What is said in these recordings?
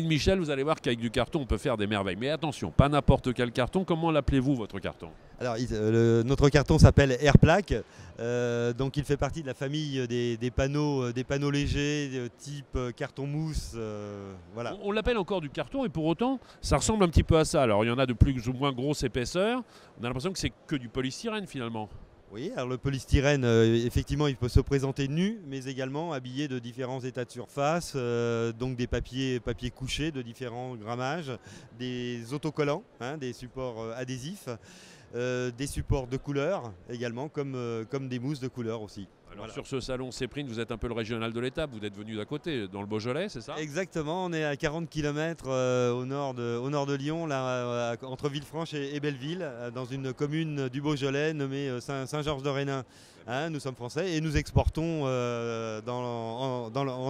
Michel, vous allez voir qu'avec du carton, on peut faire des merveilles. Mais attention, pas n'importe quel carton. Comment l'appelez-vous, votre carton? Alors, notre carton s'appelle Airplaque. Donc, il fait partie de la famille des panneaux légers, type carton mousse. Voilà. On l'appelle encore du carton et pour autant, ça ressemble un petit peu à ça. Alors, il y en a de plus ou moins grosse épaisseur. On a l'impression que c'est que du polystyrène finalement. Oui, alors le polystyrène, effectivement, il peut se présenter nu, mais également habillé de différents états de surface, donc des papiers couchés de différents grammages, des autocollants, hein, des supports adhésifs, des supports de couleur également, comme des mousses de couleur aussi. Alors Voilà. sur ce salon Céprine, vous êtes un peu le régional de l'étape, vous êtes venu d'à côté, dans le Beaujolais, c'est ça? Exactement, on est à 40 km au nord de Lyon, là, entre Villefranche et Belleville, dans une commune du Beaujolais nommée Saint-Georges-de-Rénin. Hein, nous sommes français et nous exportons en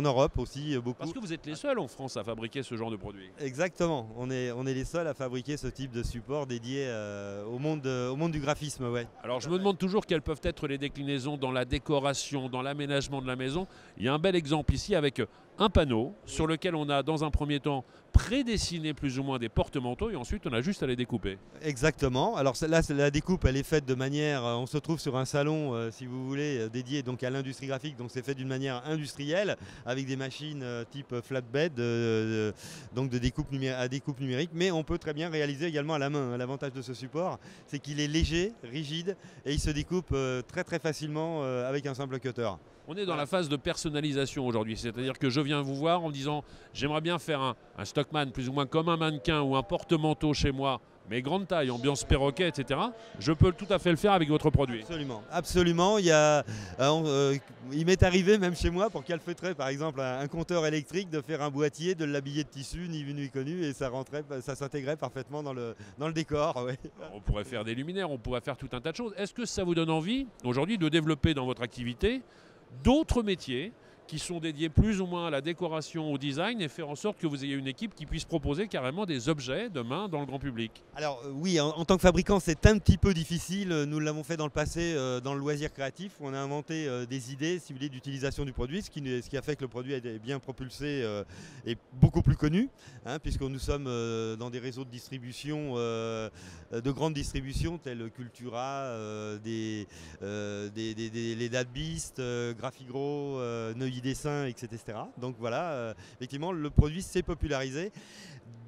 Europe aussi beaucoup. Parce que vous êtes les seuls en France à fabriquer ce genre de produit. Exactement, on est les seuls à fabriquer ce type de support dédié au monde du graphisme. Ouais. Alors je me demande toujours quelles peuvent être les déclinaisons dans la décoration, dans l'aménagement de la maison. Il y a un bel exemple ici avec un panneau sur lequel on a dans un premier temps prédessiné plus ou moins des porte-manteaux et ensuite on a juste à les découper. Exactement, alors là la découpe elle est faite de manière, on se trouve sur un salon si vous voulez dédié donc à l'industrie graphique, donc c'est fait d'une manière industrielle avec des machines type flatbed, donc de découpe à découpe numérique, mais on peut très bien réaliser également à la main. L'avantage de ce support c'est qu'il est léger, rigide et il se découpe très très facilement avec un simple cutter. On est dans la phase de personnalisation aujourd'hui, c'est-à-dire que je viens vous voir en me disant j'aimerais bien faire un stockman plus ou moins comme un mannequin ou un porte-manteau chez moi, mais grande taille, ambiance perroquet, etc. Je peux tout à fait le faire avec votre produit. Absolument, absolument. Il m'est arrivé même chez moi pour calfeutrer par exemple un compteur électrique de faire un boîtier, de l'habiller de tissu, ni vu ni connu, et ça s'intégrait parfaitement dans le décor. Ouais. On pourrait faire des luminaires, on pourrait faire tout un tas de choses. Est-ce que ça vous donne envie aujourd'hui de développer dans votre activité d'autres métiers qui sont dédiés plus ou moins à la décoration, au design et faire en sorte que vous ayez une équipe qui puisse proposer carrément des objets demain dans le grand public? Alors oui, en tant que fabricant c'est un petit peu difficile, nous l'avons fait dans le passé dans le loisir créatif où on a inventé des idées si vous voulez, d'utilisation du produit, ce qui a fait que le produit a été bien propulsé et beaucoup plus connu, hein, puisque nous sommes dans des réseaux de distribution, de grande distribution tels Cultura, les Datbeast, Graphigro, Neuilly Dessin, etc. Donc voilà, effectivement, le produit s'est popularisé.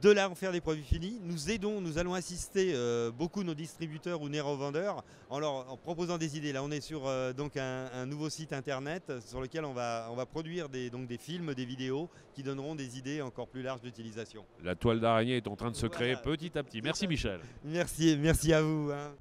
De là en faire des produits finis, nous allons assister beaucoup nos distributeurs ou nos revendeurs en proposant des idées. Là, on est sur donc un nouveau site internet sur lequel on va produire des films, des vidéos qui donneront des idées encore plus larges d'utilisation. La toile d'araignée est en train de se créer petit à petit. Merci Michel. Merci à vous. Hein.